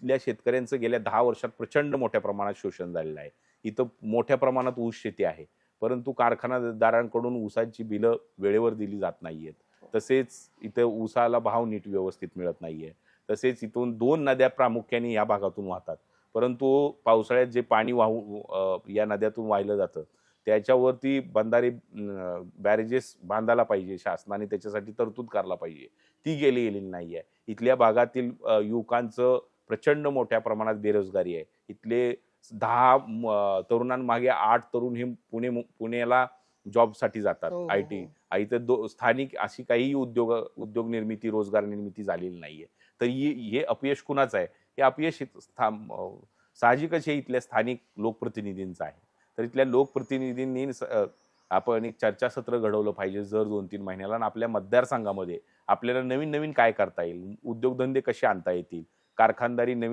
इथल्या शेतकऱ्यांचं गेल्या 10 वर्षात प्रचंड मोठ्या प्रमाणात शोषण झालेलं आहे. इथं मोठ्या प्रमाणात ऊस शेती आहे. परंतु कारखानदारांकडून ऊसाची बिलं वेळेवर दिली जात नाहीयेत. तसेच इथं ऊसाला भाव नीट व्यवस्थित मिळत नाहीये. तसेच इथून 2 नद्या प्रामुख्याने या भागातून वाहतात. परंतु पावसाळ्यात जे पाणी या नद्यातून वाहिलं जातं, त्याच्यावरती बंधारे बॅरेजेस बांधायला पाहिजे शासनाने त्याच्यासाठी तरतूद करायला पाहिजे. ती गेलेली नाहीये. इथल्या भागातील युवकांचं प्रचंड मोठ्या प्रमाणात बेरोजगारी आहे. इथले 10 तरुणांमागे 8 तरुण हे पुण्याला जॉबसाठी जातात. हो, हो, आय-टी. हो. इथं स्थानिक अशी काहीही उद्योग निर्मिती, रोजगार निर्मिती झालेली नाहीये. तर हे अपयश कुणाचं आहे? हे अपयश साहजिकच हे इथल्या स्थानिक लोकप्रतिनिधींचं आहे. तर इथल्या लोकप्रतिनिधींनी आपण एक चर्चासत्र घडवलं पाहिजे दर 2-3 महिन्याला आणि आपल्या मतदारसंघामध्ये आपल्याला नवीन-नवीन काय करता येईल? उद्योगधंदे कसे आणता येतील? कारखानदारी नवीन